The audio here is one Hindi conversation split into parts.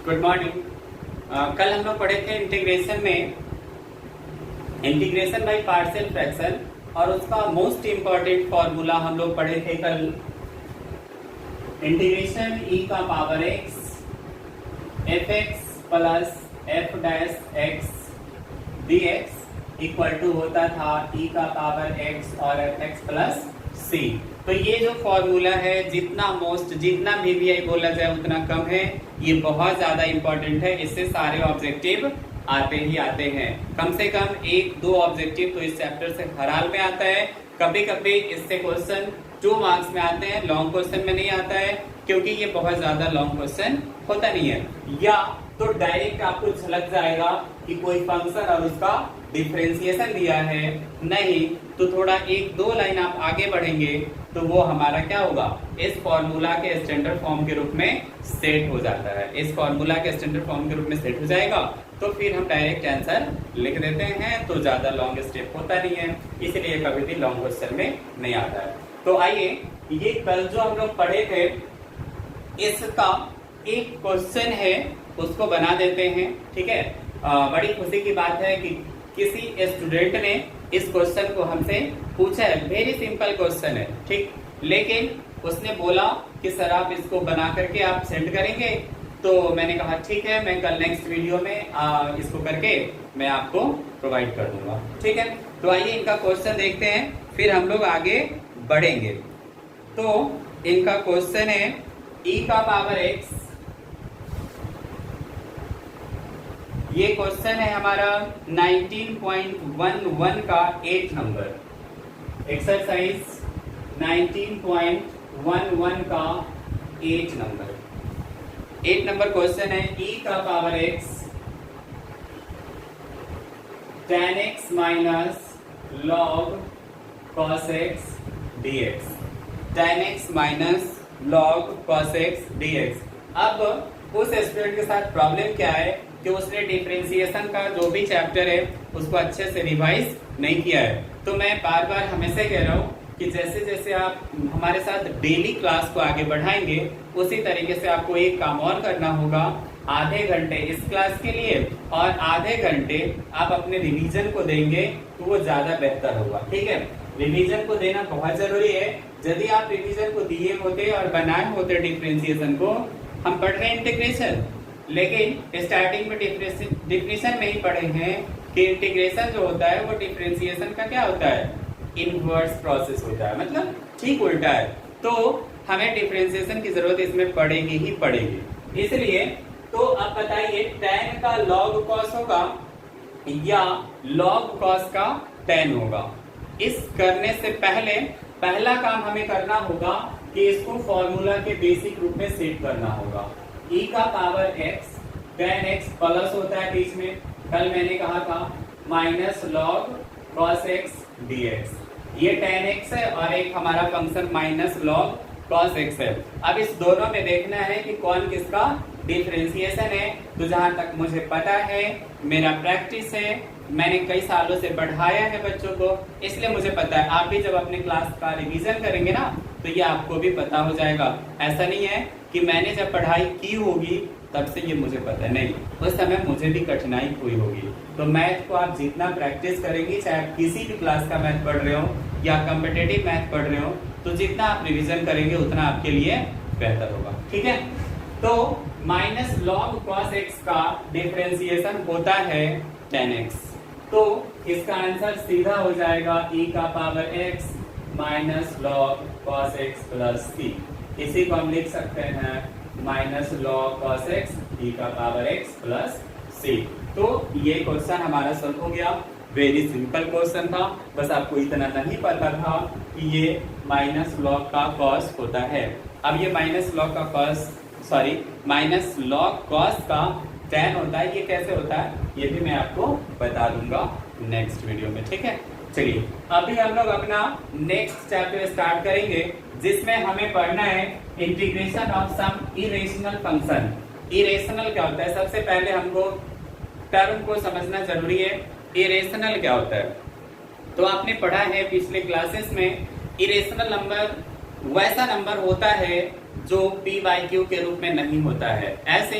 Good morning. कल हम लोग पढ़े थे इंटीग्रेशन में इंटीग्रेशन बाय पार्शियल फ्रैक्शन और उसका मोस्ट इंपॉर्टेंट फॉर्मूला हम लोग पढ़े थे कल। इंटीग्रेशन e का power x F X plus F dash X D X equal to होता था e का पावर x और एफ एक्स प्लस सी। तो ये जो फॉर्मूला है जितना वीवीआई बोला जाए उतना कम है। ये बहुत ज्यादा इंपॉर्टेंट है, इससे सारे ऑब्जेक्टिव आते ही आते हैं। कम से कम एक दो ऑब्जेक्टिव तो इस चैप्टर से हर हाल में आता है। कभी कभी इससे क्वेश्चन 2 मार्क्स में आते हैं, लॉन्ग क्वेश्चन में नहीं आता है क्योंकि ये बहुत ज्यादा लॉन्ग क्वेश्चन होता नहीं है। या तो डायरेक्ट आपको झलक जाएगा कि कोई फंक्शन और उसका डिफरेंशिएशन दिया है, नहीं तो थोड़ा 1-2 लाइन आप आगे बढ़ेंगे तो वो हमारा क्या होगा, इस फॉर्मूला के स्टैंडर्ड फॉर्म के रूप में सेट हो जाता है। इस फॉर्मूला के स्टैंडर्ड फॉर्म के रूप में सेट हो जाएगा तो फिर हम डायरेक्ट आंसर लिख देते हैं, तो ज्यादा लॉन्ग स्टेप होता नहीं है, इसलिए कभी भी लॉन्ग क्वेश्चन में नहीं आता है। तो आइए, ये कल जो हम लोग पढ़े थे इसका एक क्वेश्चन है उसको बना देते हैं। ठीक है, बड़ी खुशी की बात है कि किसी स्टूडेंट ने इस क्वेश्चन को हमसे पूछा है। वेरी सिंपल क्वेश्चन है, ठीक, लेकिन उसने बोला कि सर आप इसको बना करके आप सेंड करेंगे, तो मैंने कहा ठीक है, मैं कल नेक्स्ट वीडियो में इसको करके मैं आपको प्रोवाइड कर दूंगा। ठीक है, तो आइए इनका क्वेश्चन देखते हैं, फिर हम लोग आगे बढ़ेंगे। तो इनका क्वेश्चन है e का पावर x, ये क्वेश्चन है हमारा 19.11 का 8 नंबर, एक्सरसाइज 19.11 का 8 नंबर। 8 नंबर क्वेश्चन है e का power x tan x minus log cos x dx, tan x minus log cos x dx। अब उस स्टूडेंट के साथ प्रॉब्लम क्या है कि उसने डिफरेंशिएशन का जो भी चैप्टर है उसको अच्छे से रिवाइज नहीं किया है। तो मैं बार बार हमेशा कह रहा हूँ कि जैसे जैसे आप हमारे साथ डेली क्लास को आगे बढ़ाएंगे उसी तरीके से आपको एक काम और करना होगा, आधे घंटे इस क्लास के लिए और आधे घंटे आप अपने रिवीजन को देंगे तो वो ज्यादा बेहतर होगा। ठीक है, रिवीजन को देना बहुत जरूरी है। यदि आप रिवीजन को दिए होते और बनाए होते डिफरेंशिएशन को, हम पढ़ रहे हैं इंटीग्रेशन, लेकिन स्टार्टिंग में डिफिनेशन में ही पढ़े हैं कि इंटीग्रेशन जो होता है वो डिफरेंशिएशन का क्या होता है, इनवर्स प्रोसेस होता है, मतलब ठीक उल्टा है। तो हमें डिफरेंशिएशन की जरूरत इसमें पड़ेगी ही पड़ेगी। इसलिए तो अब बताइए tan का log cos होगा या log cos का tan होगा। इस करने से पहले पहला काम हमें करना होगा कि इसको फॉर्मूला के बेसिक रूप में सेट करना होगा। e का power x tan x plus होता है बीच में, कल मैंने कहा था minus log cos x dx, ये tan x है और एक हमारा function minus log cos x है। अब इस दोनों में देखना है कि कौन किसका डिफरेंशिएशन है। तो जहां तक मुझे पता है, मेरा प्रैक्टिस है, मैंने कई सालों से पढ़ाया है बच्चों को, इसलिए मुझे पता है। आप भी जब अपने क्लास का रिवीजन करेंगे ना तो ये आपको भी पता हो जाएगा। ऐसा नहीं है कि मैंने जब पढ़ाई की होगी तब से ये मुझे पता है, नहीं, उस समय मुझे भी कठिनाई हुई होगी। तो मैथ को आप जितना प्रैक्टिस करेंगे, चाहे आप किसी भी क्लास का मैथ पढ़ रहे हो या कॉम्पिटिटिव मैथ पढ़ रहे हो, तो जितना आप रिविजन करेंगे उतना आपके लिए बेहतर होगा। ठीक है, तो माइनस log cos x का डिफरेंशिएशन होता है tan x, तो इसका आंसर सीधा हो जाएगा e का power x minus log cos x plus c। इसी को हम लिख सकते हैं minus log cos x e का पावर x प्लस c। तो ये क्वेश्चन हमारा सॉल्व हो गया। वेरी सिंपल क्वेश्चन था, बस आपको इतना नहीं पता था कि ये माइनस log का cos होता है। अब ये माइनस log का cos, माइनस log cos का tan होता है, ये कैसे होता है ये भी मैं आपको बता दूंगा नेक्स्ट वीडियो में। ठीक है, चलिए अभी हम लोग अपना नेक्स्ट चैप्टर स्टार्ट करेंगे जिसमें हमें पढ़ना है integration of some irrational function. Irrational क्या होता है, सबसे पहले हमको टर्म को समझना जरूरी है। इरेशनल क्या होता है, तो आपने पढ़ा है पिछले क्लासेस में, इरेशनल नंबर वैसा नंबर होता है जो p/q के रूप में नहीं होता है। ऐसे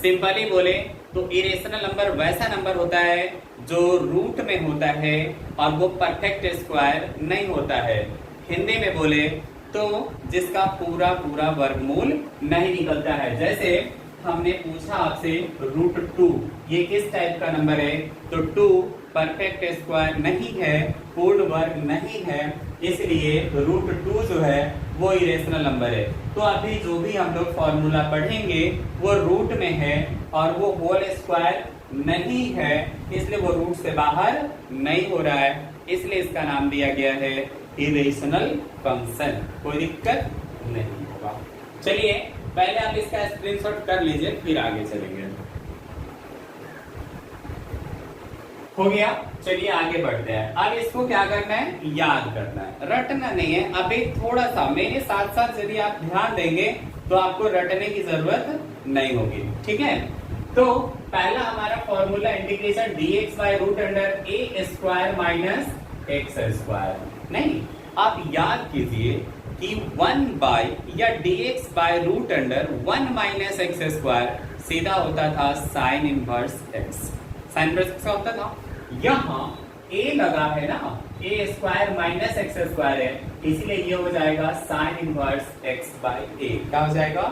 सिंपली बोले तो इरेशनल नंबर वैसा नंबर होता है जो रूट में होता है और वो परफेक्ट स्क्वायर नहीं होता है। हिंदी में बोले तो जिसका पूरा पूरा वर्गमूल नहीं निकलता है। जैसे हमने पूछा आपसे √2 ये किस टाइप का नंबर है, तो 2 परफेक्ट स्क्वायर नहीं है, पूर्ण वर्ग नहीं है, इसलिए √2 जो है वो इरेशनल नंबर है। तो अभी जो भी हम लोग फॉर्मूला पढ़ेंगे वो रूट में है और वो होल स्क्वायर नहीं है, इसलिए वो रूट से बाहर नहीं हो रहा है, इसलिए इसका नाम दिया गया है इरेशनल फंक्शन। कोई दिक्कत नहीं होगा। चलिए पहले आप इसका स्क्रीनशॉट कर लीजिए, फिर आगे चलेंगे। हो गया, चलिए आगे बढ़ते हैं। अब इसको क्या करना है, याद करना है, रटना नहीं है। अभी थोड़ा सा मेरे साथ साथ यदि आप ध्यान देंगे तो आपको रटने की जरूरत नहीं होगी, ठीक है। तो पहला हमारा formula integration dx by root under A square minus X square. नहीं, आप याद कीजिए कि 1 बाय या dx by root under 1 minus X square सीधा होता था sine inverse X. Sine inverse X का होता था, यहाँ a लगा है ना, A square minus X square है, इसलिए ये हो जाएगा sine inverse X by A. क्या हो जाएगा,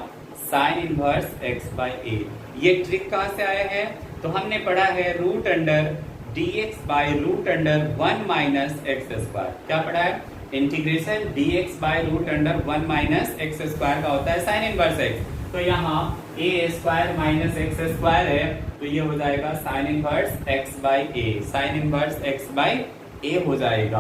साइन इनवर्स एक्स बाय ए। ये ट्रिक कहां से आया है, तो हमने पढ़ा है root under dx by root under 1 minus X square. क्या पढ़ा है, integration dx by root under 1 minus X square का होता है साइन इनवर्स एक्स। तो यहाँ A square minus X square है, तो ये हो जाएगा sine inverse X by A. Sine inverse X by A हो जाएगा।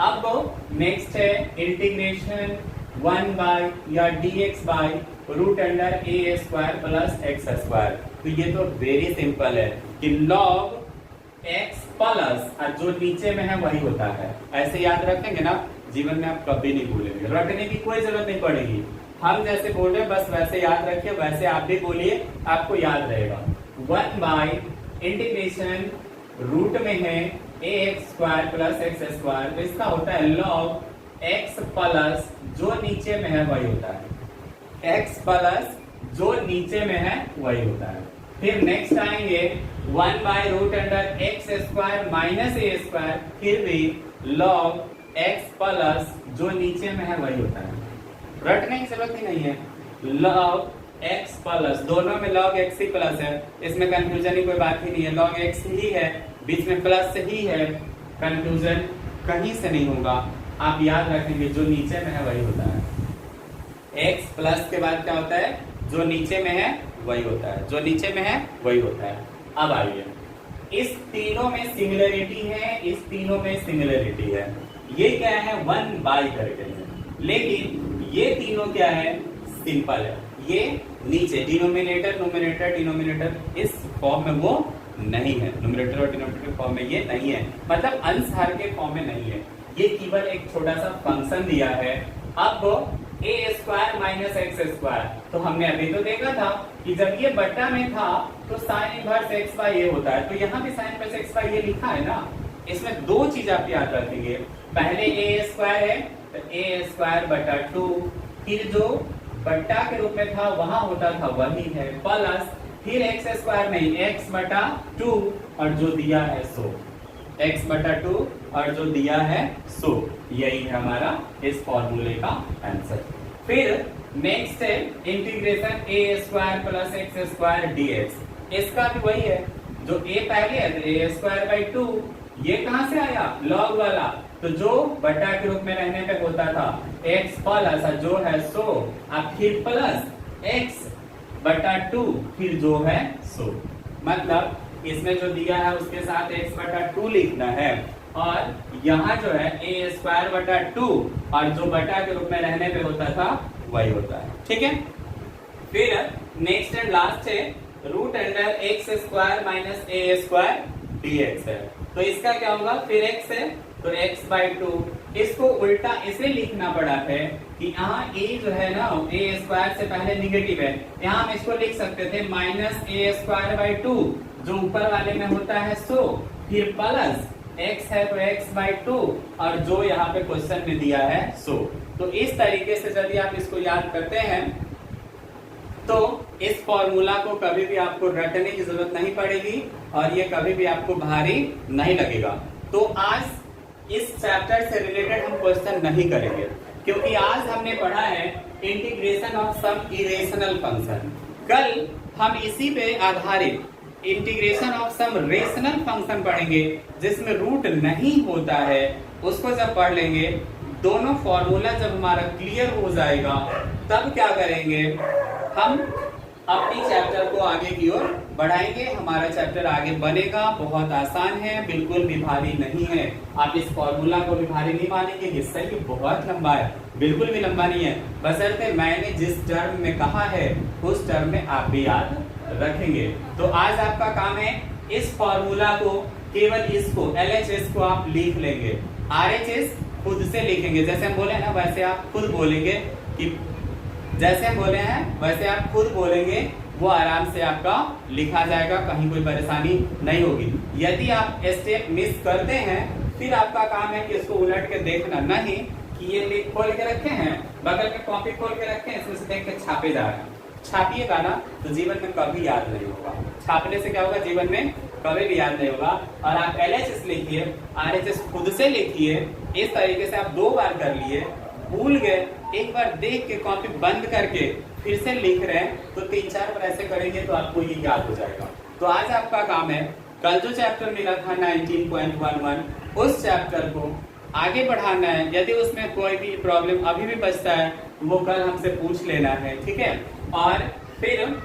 अब नेक्स्ट है इंटीग्रेशन 1 बाय या dx by root under A square plus x square. तो ये तो वेरी सिंपल है कि लॉग x प्लस जो नीचे में है वही होता है। ऐसे याद रखेंगे ना, जीवन में आप कभी नहीं भूलेंगे, रटने की कोई जरूरत नहीं पड़ेगी। हम जैसे बोल रहे हैं बस वैसे याद रखिए, वैसे आप भी बोलिए, आपको याद रहेगा। 1 बाय इंटीग्रेशन रूट में है ए स्क्वायर प्लस एक्स स्क्वायर, तो इसका होता है लॉग x प्लस जो नीचे में है वही होता है। x प्लस जो नीचे में है वही होता है। फिर नेक्स्ट आएंगे 1 by root under x square minus A square, फिर भी लॉग x प्लस जो नीचे में है वही होता है। रटने की जरूरत ही नहीं है। लॉग x प्लस, दोनों में लॉग x ही प्लस है, इसमें कंफ्यूजन की कोई बात ही नहीं है। लॉग x ही है, बीच में प्लस ही है, कंफ्यूजन कहीं से नहीं होगा। आप याद रखेंगे जो नीचे में है वही होता है। x प्लस के बाद क्या होता है, जो नीचे में है वही होता है, जो नीचे में है वही होता है। अब आइए, इस तीनों में सिमिलरिटी है, इस तीनों में सिमिलरिटी है। ये क्या है, 1 बाय करके है, लेकिन ये तीनों क्या है, सिंपल है। ये नीचे डिनोमिनेटर नोमिनेटर डिनोमिनेटर इस फॉर्म में वो नहीं है, नोमिनेटर और डिनोमिनेटर फॉर्म में ये नहीं है, मतलब अंश हर के फॉर्म में नहीं है। ये केवल एक छोटा सा फंक्शन दिया है। अब ए स्क्वायर माइनस एक्स स्क्वायर, तो हमने अभी तो देखा था कि जब ये बट्टा में था तो साइन इनवर्स एक्स बाय ए होता है, तो यहाँ भी साइन इनवर्स एक्स बाय ए लिखा है ना। इसमें दो चीज आप याद रखेंगे, पहले ए स्क्वायर है तो ए स्क्वायर बटा 2, फिर जो बट्टा के रूप में था वहां होता था वही है, प्लस फिर एक्स स्क्वायर नहीं, एक्स बटा 2 और जो दिया है सो, एक्स बटा 2 और जो दिया है सो, यही है हमारा इस फॉर्मूले का आंसर। फिर नेक्स्ट है integration a square plus x square dx। इसका भी वही है, जो ए पहले है तो ए स्क्वायर बाई 2, ये कहां से आया, लॉग वाला, तो जो बटा के रूप में रहने पे होता था x प्लस जो है सो, अब फिर प्लस x बटा 2, फिर जो है सो, मतलब इसमें जो दिया है उसके साथ x बटा 2 लिखना है, और यहाँ जो है ए स्क्वायर बटा 2 और जो बटा के रूप में रहने पे होता था वही होता है, ठीक है। फिर नेक्स्ट एंड लास्ट है root under x square minus ए स्क्वायर dx है, तो इसका क्या होगा, फिर x है तो x बाई 2, इसको उल्टा इसे लिखना पड़ा है कि यहाँ a जो है ना, ए स्क्वायर से पहले निगेटिव है, यहाँ हम इसको लिख सकते थे माइनस ए स्क्वायर बाई 2, जो ऊपर वाले में होता है सो, फिर प्लस x है तो x बाई 2 और जो यहाँ पे क्वेश्चन में दिया है सो। तो इस तरीके से यदि आप इसको याद करते हैं तो इस फॉर्मूला को कभी भी आपको रटने की जरूरत नहीं पड़ेगी और ये कभी भी आपको भारी नहीं लगेगा। तो आज इस चैप्टर से रिलेटेड हम क्वेश्चन नहीं करेंगे, क्योंकि आज हमने पढ़ा है integration of some irrational function. कल हम इसी पे आधारित integration of some rational function पढ़ेंगे, जिसमें रूट नहीं होता है। उसको जब पढ़ लेंगे, दोनों फॉर्मूला जब हमारा क्लियर हो जाएगा, तब क्या करेंगे, हम अपनी चैप्टर को आगे की ओर बढ़ाएंगे। हमारा चैप्टर आगे बनेगा, बहुत आसान है, बिल्कुल भी भारी नहीं है। आप इस फॉर्मूला को भी भारी नहीं मानेंगे, हिस्सा ही बहुत लंबा है, बिल्कुल भी लंबा नहीं है। बशर्ते मैंने जिस टर्म में कहा है उस टर्म में आप भी याद रखेंगे। तो आज आपका काम है इस फॉर्मूला को, केवल इसको LHS को आप लिख लेंगे, RHS खुद से लिखेंगे। जैसे हम बोले ना वैसे आप खुद बोलेंगे, कि जैसे हम बोले हैं वैसे आप खुद बोलेंगे, वो आराम से आपका लिखा जाएगा, कहीं कोई परेशानी नहीं होगी। यदि आप स्टेप मिस करते हैं, फिर आपका काम है कि इसको उलट के देखना, नहीं कि ये लिख खोल के रखे हैं, बगल में कॉपी खोल के रखे हैं, इसमें से देख के छापे जा रहे हैं। छापिएगा ना तो जीवन में कभी याद नहीं होगा। छापने से क्या होगा, जीवन में कभी भी याद नहीं होगा। और आप LHS लिखिए, RHS खुद से लिखिए। इस तरीके से आप 2 बार कर लिए, भूल गए, एक बार देख के कॉपी बंद करके फिर से लिख रहे हैं, तो 3-4 बार ऐसे करेंगे तो आपको ये याद हो जाएगा। तो आज आपका काम है, कल जो चैप्टर मिला था 19.11, उस चैप्टर को आगे बढ़ाना है। यदि उसमें कोई भी प्रॉब्लम अभी भी बचता है, वो कल हमसे पूछ लेना है, ठीक है। और फिर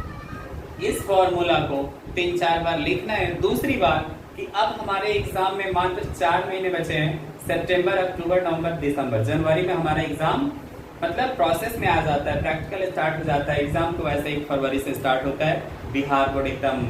इस फॉर्मूला को 3-4 बार लिखना है। दूसरी बात कि अब हमारे एग्जाम में मात्र 4 महीने बचे हैं, सितंबर, अक्टूबर, नवंबर, दिसंबर। जनवरी में हमारा एग्जाम मतलब प्रोसेस में आ जाता है, प्रैक्टिकल स्टार्ट हो जाता है। एग्जाम तो वैसे 1 फरवरी से स्टार्ट होता है। बिहार बोर्ड एकदम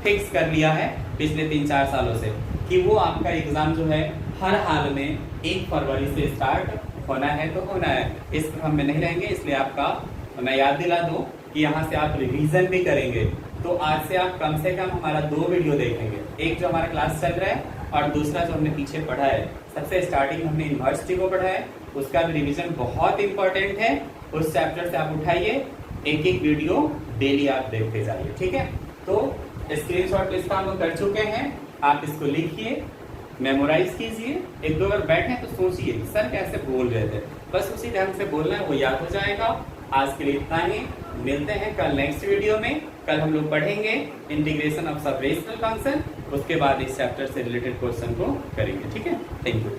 फिक्स कर लिया है पिछले 3-4 सालों से कि वो आपका एग्जाम जो है हर हाल में 1 फरवरी से स्टार्ट होना है, तो होना है। इस क्रम में नहीं रहेंगे, इसलिए आपका मैं याद दिला दूं कि यहाँ से आप रिवीजन भी करेंगे। तो आज से आप कम से कम हमारा 2 वीडियो देखेंगे, एक जो हमारा क्लास चल रहा है और दूसरा जो हमने पीछे पढ़ा है। सबसे स्टार्टिंग हमने यूनिवर्सिटी को पढ़ा है, उसका भी रिवीजन बहुत इंपॉर्टेंट है। उस चैप्टर से आप उठाइए, एक वीडियो डेली आप देखते जाइए, ठीक है। तो स्क्रीनशॉट इसका हम कर चुके हैं, आप इसको लिखिए, मेमोराइज कीजिए। 1-2 बार बैठे तो सोचिए सर कैसे बोल रहे थे, बस उसी ढंग से बोलना है, वो याद हो जाएगा। आज के लिए इतना ही, मिलते हैं कल नेक्स्ट वीडियो में। कल हम लोग पढ़ेंगे इंटीग्रेशन ऑफ सब रेशनल फंक्शन, उसके बाद इस चैप्टर से रिलेटेड क्वेश्चन को करेंगे, ठीक है। Thank you.